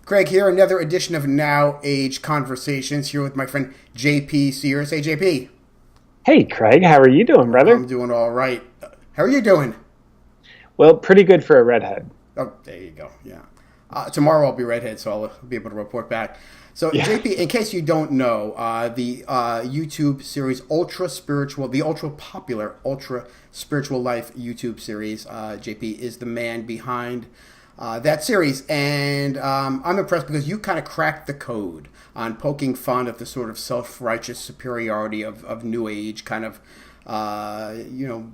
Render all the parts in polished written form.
Craig here, another edition of Now Age Conversations here with my friend JP Sears. Hey JP. Hey, Craig, how are you doing, I'm brother? doing all right. How are you doing? Well, pretty good for a redhead. Oh, there you go. Yeah. Tomorrow I'll be redhead, so I'll be able to report back. So Yeah. JP, in case you don't know, the YouTube series Ultra Spiritual, the ultra popular Ultra Spiritual Life YouTube series, JP is the man behind that series, and I'm impressed because you kind of cracked the code on poking fun at the sort of self-righteous superiority of New Age kind of, you know,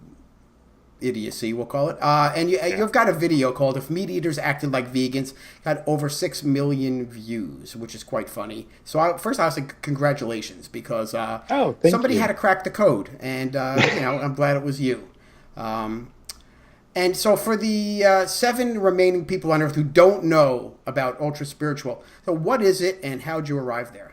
idiocy, we'll call it. And Yeah. you've got a video called "If Meat Eaters Acted Like Vegans," got over 6 million views, which is quite funny. So first, I was like, congratulations, because Oh, thank somebody had you. to crack the code, and I'm glad it was you. Um, and so, for the seven remaining people on Earth who don't know about ultra spiritual, so what is it, and how'd you arrive there?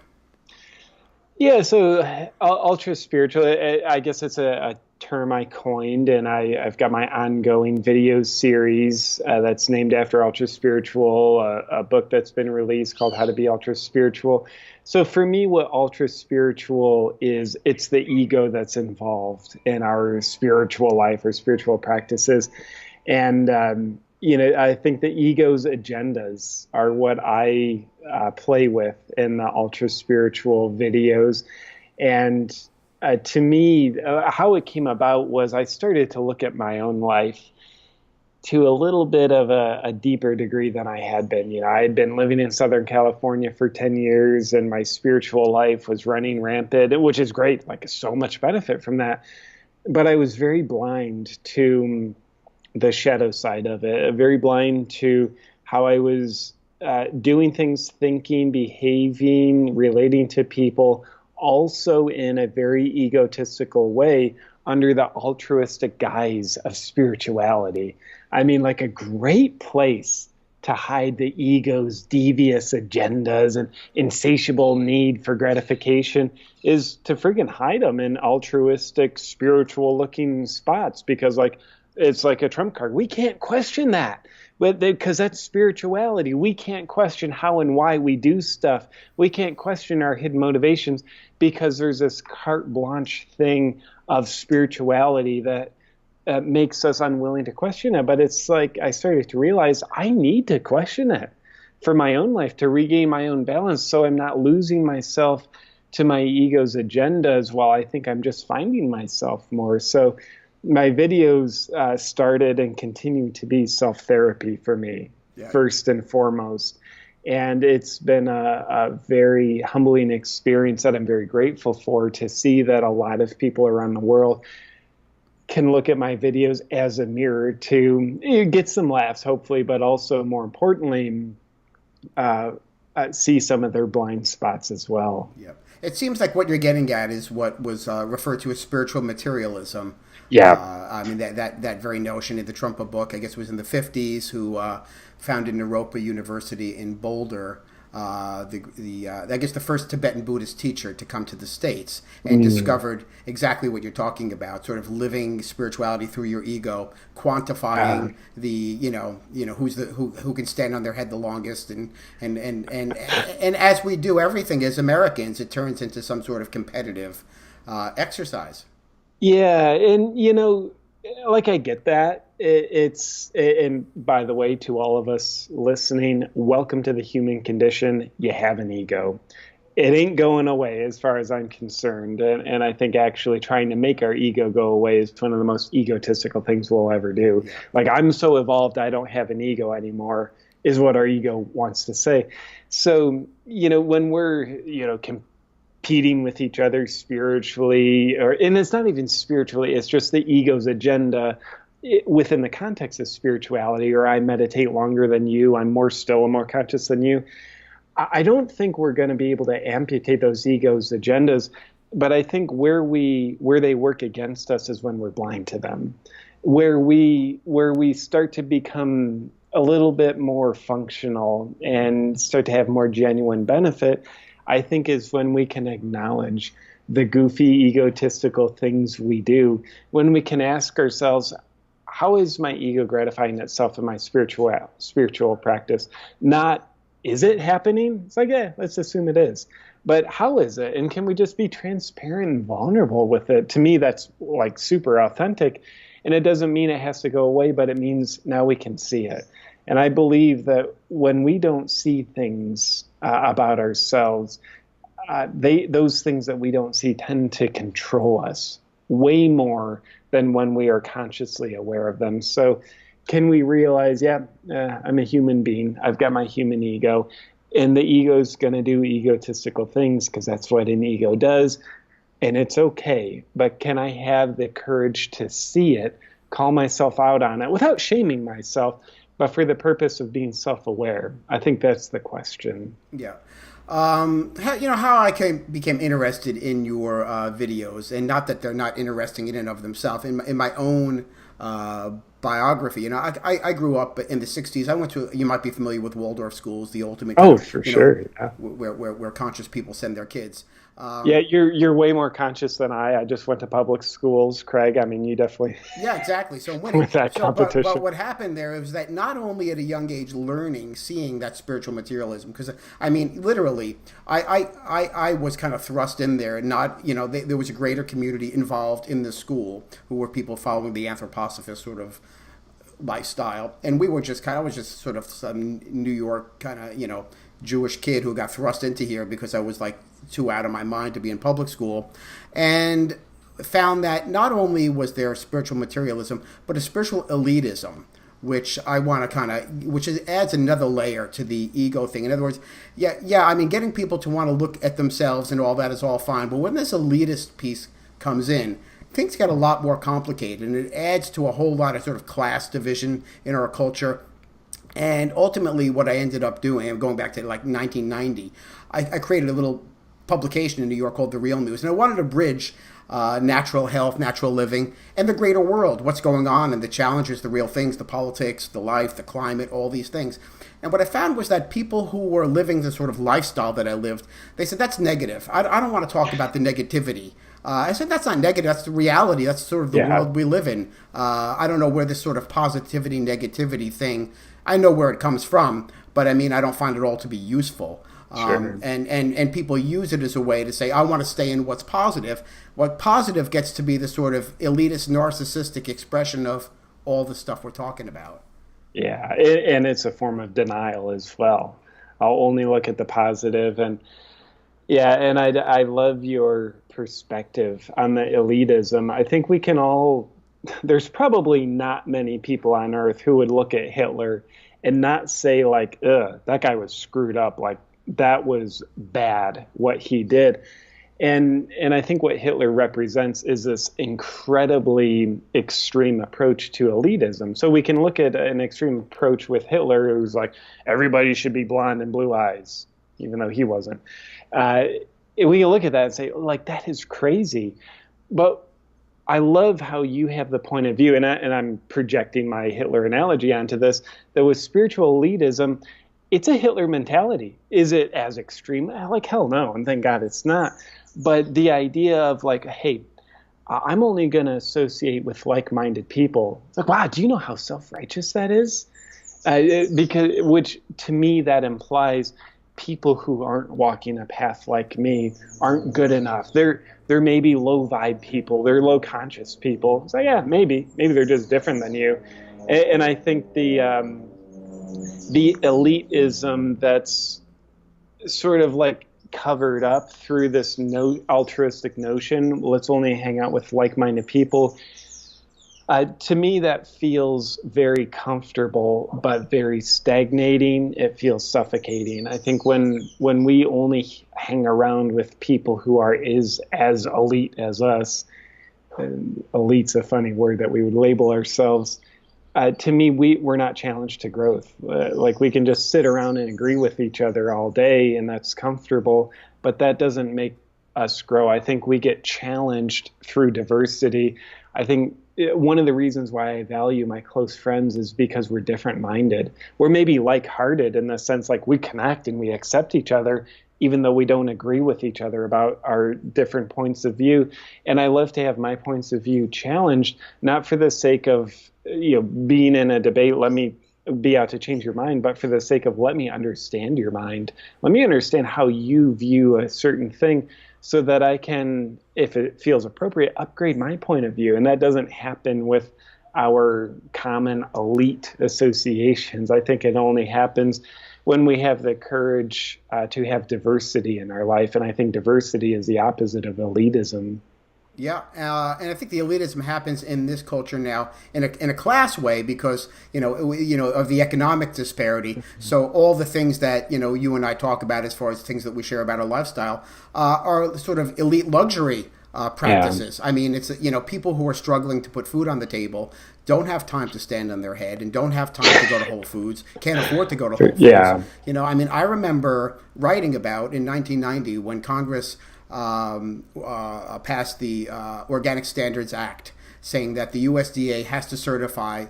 Yeah, so ultra spiritual, I guess it's a term I coined, and I've got my ongoing video series that's named after ultra spiritual, a book that's been released called How to Be Ultra Spiritual. So for me, what ultra spiritual is, it's the ego that's involved in our spiritual life or spiritual practices. And, I think the ego's agendas are what I play with in the ultra spiritual videos. And to me, how it came about was I started to look at my own life to a little bit of a deeper degree than I had been. I had been living in Southern California for 10 years and my spiritual life was running rampant, which is great, like so much benefit from that. But I was very blind to the shadow side of it, very blind to how I was doing things, thinking, behaving, relating to people, also in a very egotistical way under the altruistic guise of spirituality. I mean, like a great place to hide the ego's devious agendas and insatiable need for gratification is to friggin' hide them in altruistic, spiritual looking spots because, like, it's like a trump card. We can't question that. But because that's spirituality, we can't question how and why we do stuff. We can't question our hidden motivations because there's this carte blanche thing of spirituality that makes us unwilling to question it. But it's like I started to realize I need to question it for my own life to regain my own balance so I'm not losing myself to my ego's agendas while I think I'm just finding myself more. So my videos started and continue to be self-therapy for me, Yeah. first and foremost. And it's been a very humbling experience that I'm very grateful for to see that a lot of people around the world can look at my videos as a mirror to get some laughs, hopefully, but also more importantly, see some of their blind spots as well. Yep. It seems like what you're getting at is what was referred to as spiritual materialism. Yeah. I mean, that very notion in the Trumpa book, I guess it was in the 50s, who founded Naropa University in Boulder, I guess the first Tibetan Buddhist teacher to come to the States, and Mm. discovered exactly what you're talking about, sort of living spirituality through your ego, quantifying the, who can stand on their head the longest, and as we do everything as Americans, it turns into some sort of competitive exercise. Yeah, and like I get that. And by the way, to all of us listening, welcome to the human condition. You have an ego. It ain't going away as far as I'm concerned. And I think actually trying to make our ego go away is one of the most egotistical things we'll ever do. Yeah. Like, I'm so evolved, I don't have an ego anymore, is what our ego wants to say. So, when we're, competing with each other spiritually, and it's not even spiritually, it's just the ego's agenda within the context of spirituality, or I meditate longer than you, I'm more still and more conscious than you. I don't think we're going to be able to amputate those egos' agendas, but I think where they work against us is when we're blind to them, where we start to become a little bit more functional and start to have more genuine benefit. I think is when we can acknowledge the goofy, egotistical things we do, when we can ask ourselves, how is my ego gratifying itself in my spiritual practice? Not is it happening? It's like, yeah, let's assume it is. But how is it? And can we just be transparent and vulnerable with it? To me, that's like super authentic. And it doesn't mean it has to go away, but it means now we can see it. And I believe that when we don't see things about ourselves, those things that we don't see tend to control us way more than when we are consciously aware of them. So can we realize, I'm a human being. I've got my human ego, and the ego's going to do egotistical things because that's what an ego does. And it's okay. But can I have the courage to see it, call myself out on it without shaming myself, but for the purpose of being self-aware? I think that's the question. Yeah. How I became interested in your videos, and not that they're not interesting in and of themselves. In my own biography, I grew up in the '60s. I went to, you might be familiar with Waldorf schools, the ultimate kind Oh, of, for sure. Yeah. where conscious people send their kids. Yeah, you're way more conscious than I. I just went to public schools, Craig. I mean, you definitely Yeah, exactly. So I'm winning. with that But competition. what happened there is that not only at a young age seeing that spiritual materialism, because literally, I was kind of thrust in there, and not, there was a greater community involved in the school who were people following the anthroposophist sort of lifestyle, and I was just sort of some New York kind of, Jewish kid who got thrust into here because I was like too out of my mind to be in public school, and found that not only was there spiritual materialism, but a spiritual elitism, which I want to which adds another layer to the ego thing. In other words, getting people to want to look at themselves and all that is all fine, but when this elitist piece comes in, things get a lot more complicated, and it adds to a whole lot of sort of class division in our culture. And ultimately, what I ended up doing, I'm going back to like 1990, I created a little publication in New York called The Real News. And I wanted to bridge natural health, natural living, and the greater world, what's going on, and the challenges, the real things, the politics, the life, the climate, all these things. And what I found was that people who were living the sort of lifestyle that I lived, they said, that's negative. I don't want to talk about the negativity. I said, that's not negative. That's the reality. That's sort of the world we live in. I don't know where this sort of positivity, negativity thing, I know where it comes from, but I don't find it all to be useful. Sure. And people use it as a way to say, I want to stay in what's positive. What positive gets to be the sort of elitist, narcissistic expression of all the stuff we're talking about. Yeah, and it's a form of denial as well. I'll only look at the positive, and I love your perspective on the elitism. I think we can all. There's probably not many people on earth who would look at Hitler and not say like, ugh, that guy was screwed up. Like, that was bad what he did. And I think what Hitler represents is this incredibly extreme approach to elitism. So we can look at an extreme approach with Hitler, who's like, everybody should be blonde and blue eyes, even though he wasn't. We can look at that and say, like, that is crazy. But I love how you have the point of view, and I'm projecting my Hitler analogy onto this, that with spiritual elitism, it's a Hitler mentality. Is it as extreme? Like, hell no, and thank God it's not. But the idea of like, hey, I'm only going to associate with like-minded people. It's like, wow, do you know how self-righteous that is? Which to me, that implies people who aren't walking a path like me aren't good enough. They're maybe low vibe people. They're low conscious people. So yeah, maybe they're just different than you. And I think the elitism that's sort of like covered up through this altruistic notion, let's only hang out with like-minded people. To me, that feels very comfortable, but very stagnating. It feels suffocating. I think when we only hang around with people who are as elite as us, elite's a funny word that we would label ourselves. To me, we're not challenged to growth. Like, we can just sit around and agree with each other all day, and that's comfortable, but that doesn't make us grow. I think we get challenged through diversity. I think one of the reasons why I value my close friends is because we're different-minded. We're maybe like-hearted in the sense like we connect and we accept each other, even though we don't agree with each other about our different points of view. And I love to have my points of view challenged, not for the sake of being in a debate. Let me be out to change your mind, but for the sake of let me understand your mind, let me understand how you view a certain thing so that I can, if it feels appropriate, upgrade my point of view. And that doesn't happen with our common elite associations. I think it only happens when we have the courage to have diversity in our life. And I think diversity is the opposite of elitism. Yeah, and I think the elitism happens in this culture now in a class way because of the economic disparity. So all the things that you and I talk about as far as things that we share about our lifestyle are sort of elite luxury practices. Yeah. I mean, it's people who are struggling to put food on the table don't have time to stand on their head and don't have time to go to Whole Foods, can't afford to go to Whole Foods. Yeah. I mean, I remember writing about in 1990 when Congress passed the Organic Standards Act, saying that the USDA has to certify,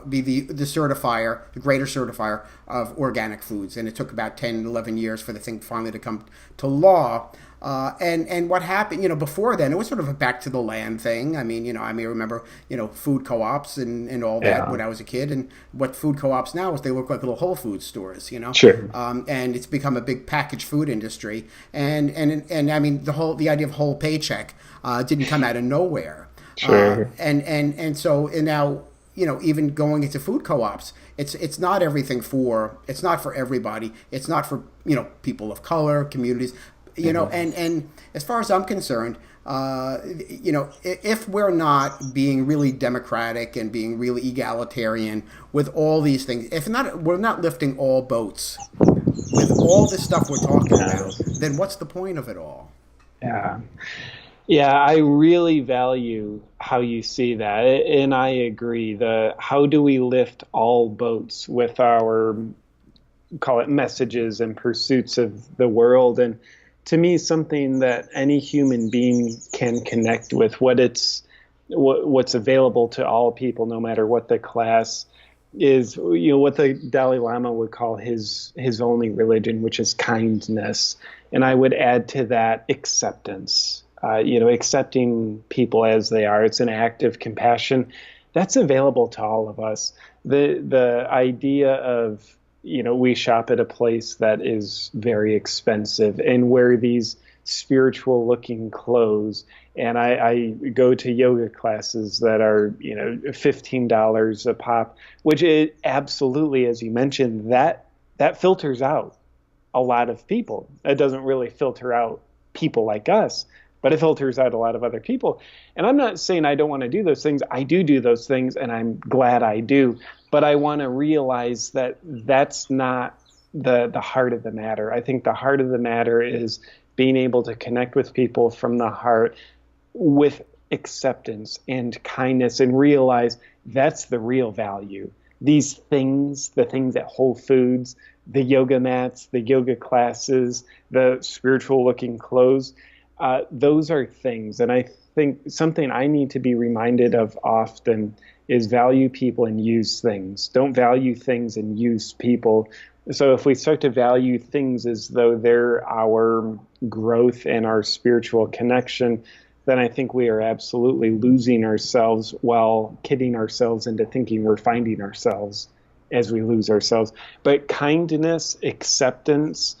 be the certifier, the greater certifier of organic foods. And it took about 10, 11 years for the thing finally to come to law. And what happened, before then, it was sort of a back to the land thing. I mean, I may remember, food co-ops and all that when I was a kid. And what food co-ops now is they look like little Whole Foods stores, Sure. And it's become a big packaged food industry. And I mean, the idea of whole paycheck didn't come out of nowhere. Sure. And so now, even going into food co-ops, it's not everything it's not for everybody. It's not for, people of color, communities. And as far as I'm concerned, if we're not being really democratic and being really egalitarian with all these things, we're not lifting all boats with all this stuff we're talking about, then what's the point of it all? Yeah. Yeah, I really value how you see that. And I agree. How do we lift all boats with our, call it messages and pursuits of the world? And to me, something that any human being can connect with, what's available to all people, no matter what the class, is what the Dalai Lama would call his only religion, which is kindness. And I would add to that acceptance. Accepting people as they are. It's an act of compassion that's available to all of us. The idea of we shop at a place that is very expensive and wear these spiritual looking clothes. And I go to yoga classes that are, $15 a pop, which it absolutely, as you mentioned, that filters out a lot of people. It doesn't really filter out people like us, but it filters out a lot of other people. And I'm not saying I don't want to do those things. I do those things, and I'm glad I do. But I want to realize that that's not the heart of the matter. I think the heart of the matter is being able to connect with people from the heart with acceptance and kindness and realize that's the real value. These things, the things at Whole Foods, the yoga mats, the yoga classes, the spiritual looking clothes, those are things. And I think something I need to be reminded of often is value people and use things. Don't value things and use people. So if we start to value things as though they're our growth and our spiritual connection, then I think we are absolutely losing ourselves while kidding ourselves into thinking we're finding ourselves as we lose ourselves. But kindness, acceptance,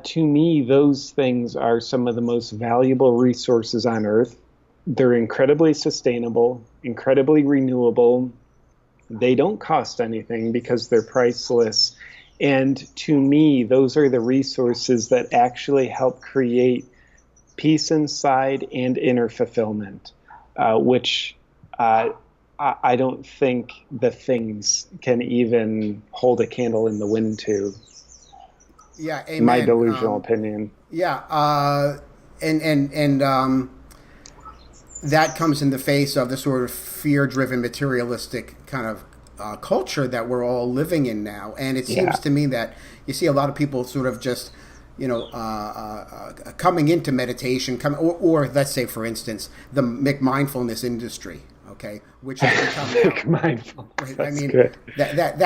to me, those things are some of the most valuable resources on earth. They're incredibly sustainable, incredibly renewable. They don't cost anything because they're priceless. And to me, those are the resources that actually help create peace inside and inner fulfillment, which I don't think the things can even hold a candle in the wind to. Yeah, amen. My delusional opinion. Yeah, and that comes in the face of the sort of fear-driven, materialistic kind of culture that we're all living in now. And it seems to me that you see a lot of people sort of just, coming into meditation, or let's say, for instance, the McMindfulness industry. Okay, which has become McMindfulness. I mean, good. That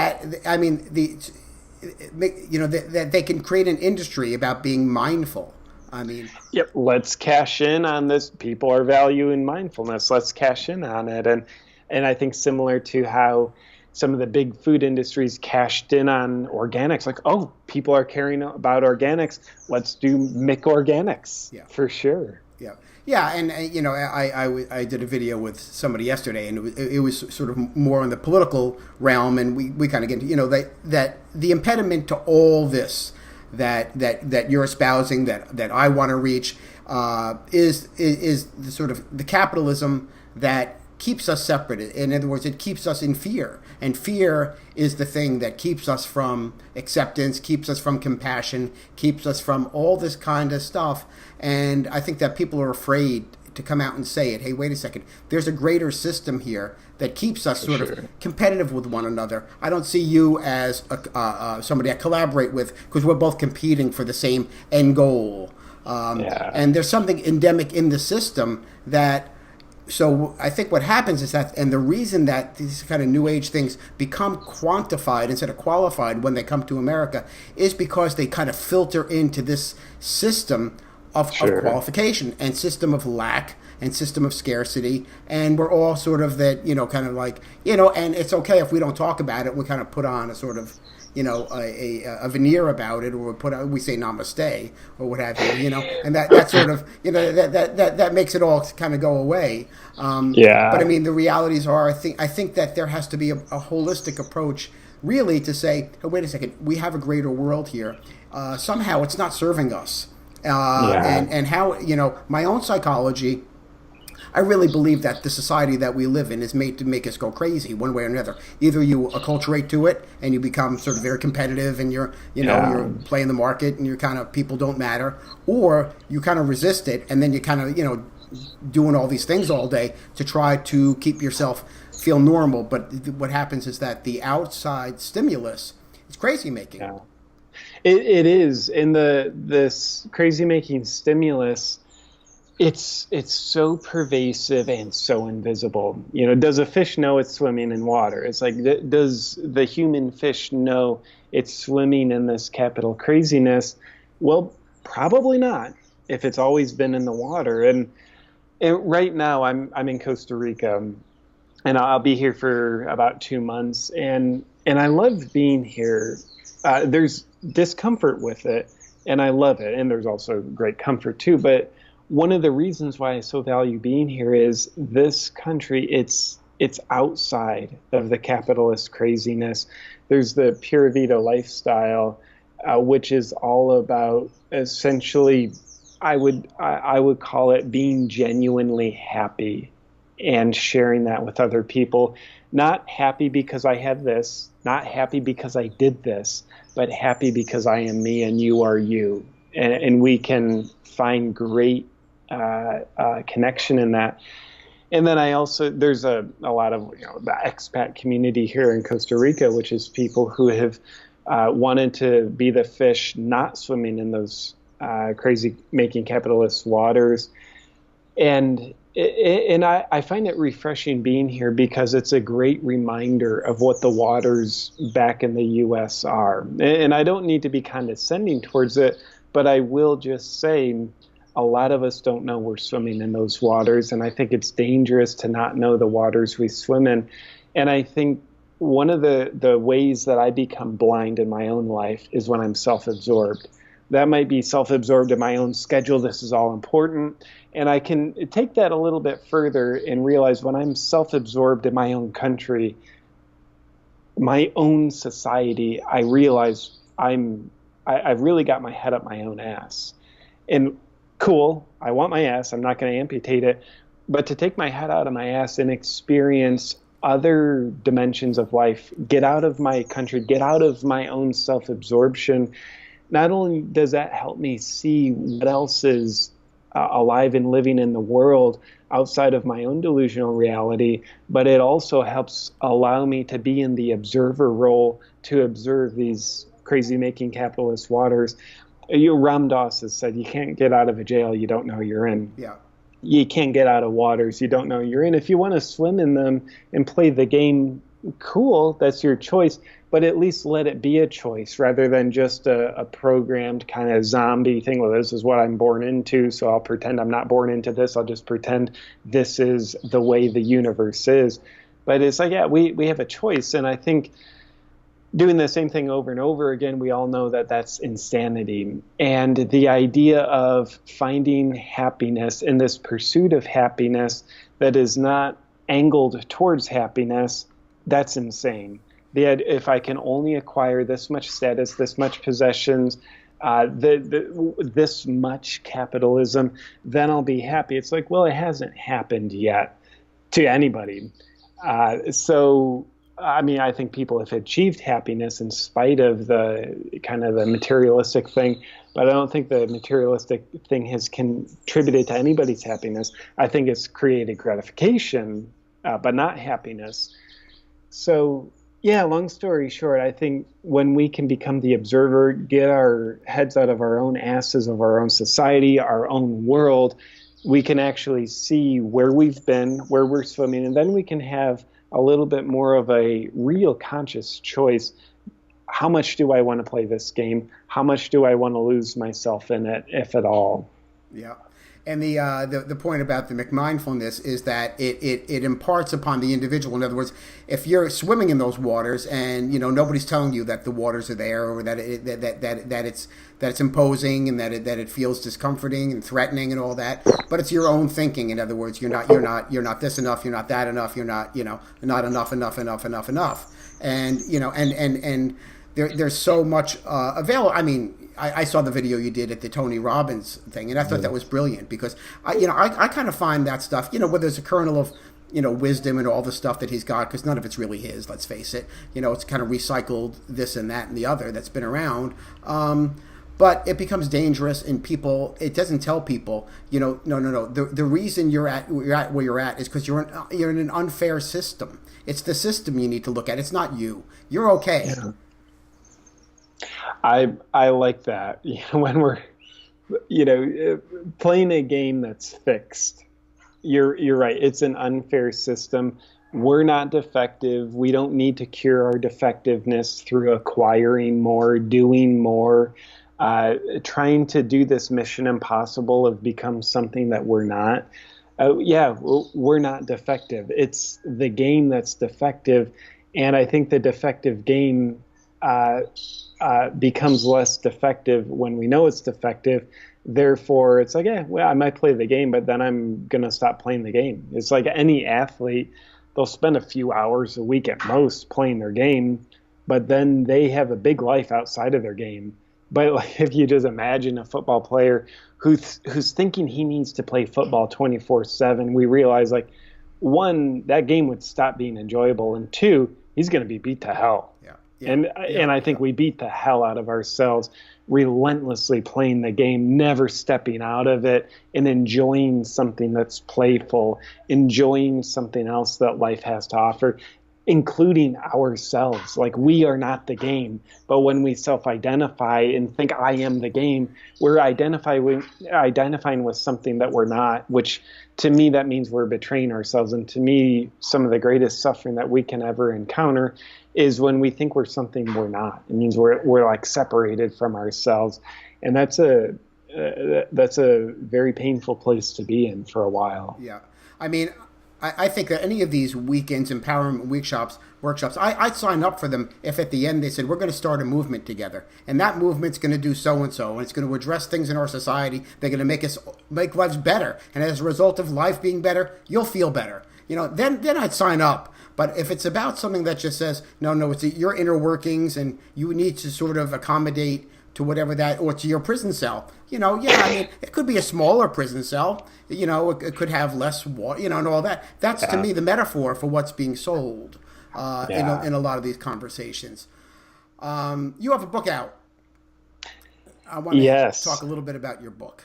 they can create an industry about being mindful. I mean, yep. Let's cash in on this. People are valuing mindfulness. Let's cash in on it. And I think similar to how some of the big food industries cashed in on organics. Like, oh, people are caring about organics. Let's do McOrganics. Yeah. For sure. Yeah, yeah, and I did a video with somebody yesterday, and it was sort of more in the political realm, and we kind of get into that the impediment to all this that you're espousing, that I want to reach, is the sort of the capitalism that keeps us separate. In other words, it keeps us in fear. And fear is the thing that keeps us from acceptance, keeps us from compassion, keeps us from all this kind of stuff. And I think that people are afraid to come out and say it. Hey, wait a second. There's a greater system here that keeps us sort of competitive with one another. I don't see you as somebody I collaborate with, because we're both competing for the same end goal. And there's something endemic in the system that... So I think what happens is that, and the reason that these kind of new age things become quantified instead of qualified when they come to America, is because they kind of filter into this system of qualification and system of lack and system of scarcity. And we're all sort of that, kind of like, and it's okay if we don't talk about it. We kind of put on a sort of, a veneer about it, or we say namaste or what have you, and that sort of, that makes it all kind of go away. But I mean, the realities are, I think that there has to be a holistic approach, really, to say, oh, wait a second, we have a greater world here. Somehow it's not serving us. And how, my own psychology, I really believe that the society that we live in is made to make us go crazy one way or another. Either you acculturate to it and you become sort of very competitive, and you're playing the market, and you're kind of, people don't matter, or you kind of resist it, and then you kind of, doing all these things all day to try to keep yourself feel normal. But what happens is that the outside stimulus is crazy making. Yeah. It is. And this crazy making stimulus, it's so pervasive and so invisible. Does a fish know it's swimming in water? It's like, does the human fish know it's swimming in this capital craziness? Well, probably not, if it's always been in the water. And right now I'm in Costa Rica, and I'll be here for about 2 months, and I love being here. There's discomfort with it, and I love it, and there's also great comfort too. But one of the reasons why I so value being here is this country, it's outside of the capitalist craziness. There's the Pura Vida lifestyle, which is all about, essentially, I would call it being genuinely happy and sharing that with other people. Not happy because I have this, not happy because I did this, but happy because I am me and you are you. And we can find great connection in that. And then there's a lot of the expat community here in Costa Rica, which is people who have wanted to be the fish not swimming in those crazy making capitalist waters. And I find it refreshing being here, because it's a great reminder of what the waters back in the U.S. are. And I don't need to be condescending towards it, but I will just say, a lot of us don't know we're swimming in those waters, and I think it's dangerous to not know the waters we swim in. And I think one of the ways that I become blind in my own life is when I'm self-absorbed. That might be self-absorbed in my own schedule. This is all important. And I can take that a little bit further and realize when I'm self-absorbed in my own country, my own society, I realize I've really got my head up my own ass. And cool, I want my ass, I'm not going to amputate it, but to take my head out of my ass and experience other dimensions of life, get out of my country, get out of my own self-absorption, not only does that help me see what else is alive and living in the world outside of my own delusional reality, but it also helps allow me to be in the observer role, to observe these crazy making capitalist waters. Ram Dass has said, you can't get out of a jail you don't know you're in. Yeah. You can't get out of waters you don't know you're in. If you want to swim in them and play the game, cool, that's your choice, but at least let it be a choice rather than just a programmed kind of zombie thing. Well, this is what I'm born into, so I'll pretend I'm not born into this. I'll just pretend this is the way the universe is. But it's like, yeah, we have a choice. And I think doing the same thing over and over again, we all know that that's insanity. And the idea of finding happiness in this pursuit of happiness that is not angled towards happiness, that's insane. If I can only acquire this much status, this much possessions, this much capitalism, then I'll be happy. It's like, well, it hasn't happened yet to anybody. So, I mean, I think people have achieved happiness in spite of the kind of the materialistic thing, but I don't think the materialistic thing has contributed to anybody's happiness. I think it's created gratification, but not happiness. So, yeah, long story short, I think when we can become the observer, get our heads out of our own asses of our own society, our own world, we can actually see where we've been, where we're swimming, and then we can have a little bit more of a real conscious choice. How much do I want to play this game? How much do I want to lose myself in it, if at all? Yeah. And the point about the McMindfulness is that it imparts upon the individual. In other words, if you're swimming in those waters and nobody's telling you that the waters are there, or that it's imposing, and that it feels discomforting and threatening and all that, but it's your own thinking. In other words, you're not this enough, you're not that enough, you're not not enough, and there's so much available. I mean, I saw the video you did at the Tony Robbins thing, and I thought that was brilliant, because I kind of find that stuff, where there's a kernel of wisdom and all the stuff that he's got, because none of it's really his. Let's face it. It's kind of recycled this and that and the other that's been around. But it becomes dangerous, and it doesn't tell people, no. The reason you're at where you're at is because you're in an unfair system. It's the system you need to look at. It's not you. You're okay. Yeah. I like that. When we're, playing a game that's fixed, you're right. It's an unfair system. We're not defective. We don't need to cure our defectiveness through acquiring more, doing more, trying to do this mission impossible of become something that we're not. We're not defective. It's the game that's defective. And I think the defective game becomes less defective when we know it's defective. Therefore, it's like, I might play the game, but then I'm going to stop playing the game. It's like any athlete, they'll spend a few hours a week at most playing their game, but then they have a big life outside of their game. But like, if you just imagine a football player who's thinking he needs to play football 24/7, we realize, like, one, that game would stop being enjoyable, and two, he's going to be beat to hell. Yeah. And I think we beat the hell out of ourselves relentlessly playing the game, never stepping out of it, and enjoying something that's playful, enjoying something else that life has to offer, including ourselves. Like, we are not the game, but when we self-identify and think I am the game, we're identifying with something that we're not, which to me, that means we're betraying ourselves. And to me, some of the greatest suffering that we can ever encounter is when we think we're something we're not. It means we're like separated from ourselves. And that's a very painful place to be in for a while. Yeah. I mean, I think that any of these weekends, empowerment workshops, I'd sign up for them if at the end they said, we're going to start a movement together. And that movement's going to do so-and-so, and it's going to address things in our society. They're going to make lives better. And as a result of life being better, you'll feel better. Then I'd sign up. But if it's about something that just says, no, it's your inner workings, and you need to sort of accommodate to whatever that, or to your prison cell, I mean, it could be a smaller prison cell, it could have less water, and all that. That's to me the metaphor for what's being sold in a lot of these conversations. You have a book out. I want to talk a little bit about your book.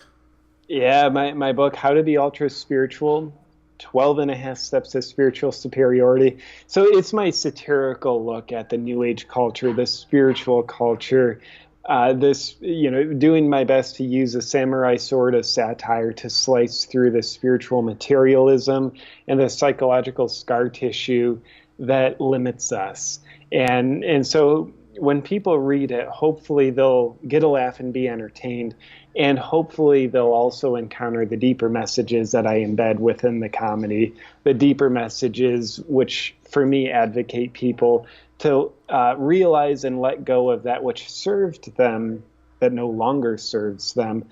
Yeah, my book, How to Be Ultra Spiritual, 12 and a half Steps to Spiritual Superiority. So it's my satirical look at the New Age culture, the spiritual culture, doing my best to use a samurai sword of satire to slice through the spiritual materialism and the psychological scar tissue that limits us. And so when people read it, hopefully they'll get a laugh and be entertained, and hopefully they'll also encounter the deeper messages that I embed within the comedy, the deeper messages which, for me, advocate people to realize and let go of that which served them that no longer serves them.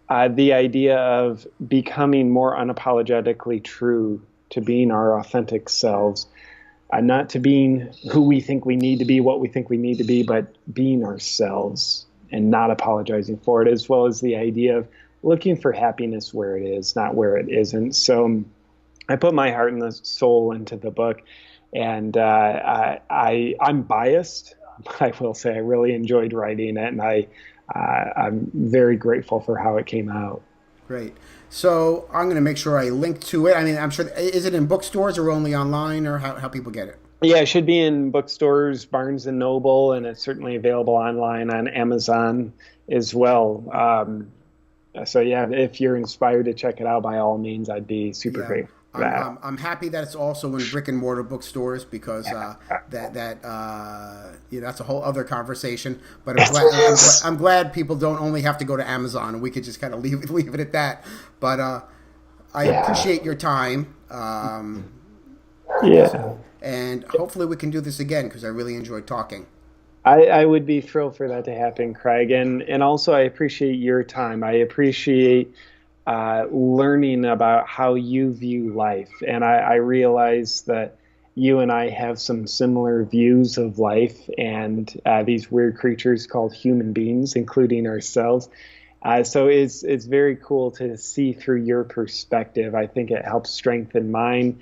The idea of becoming more unapologetically true to being our authentic selves, not to being who we think we need to be, what we think we need to be, but being ourselves and not apologizing for it, as well as the idea of looking for happiness where it is, not where it isn't. So I put my heart and the soul into the book, and I'm biased. I will say I really enjoyed writing it, and I'm very grateful for how it came out. Great. So I'm going to make sure I link to it. I mean, I'm sure, is it in bookstores or only online, or how people get it? Yeah, it should be in bookstores, Barnes and Noble, and it's certainly available online on Amazon as well. So yeah, if you're inspired to check it out, by all means, I'd be super grateful. I'm happy that it's also in brick and mortar bookstores, because that's a whole other conversation. But I'm glad people don't only have to go to Amazon, and we could just kind of leave it at that. But I appreciate your time. And hopefully we can do this again, because I really enjoyed talking. I would be thrilled for that to happen, Craig. And also I appreciate your time. I appreciate learning about how you view life. And I realize that you and I have some similar views of life and these weird creatures called human beings, including ourselves. So it's very cool to see through your perspective. I think it helps strengthen mine.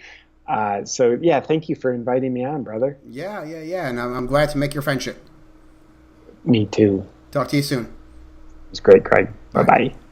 So yeah, thank you for inviting me on, brother. Yeah. And I'm glad to make your friendship. Me too. Talk to you soon. It's great, Craig. Bye-bye.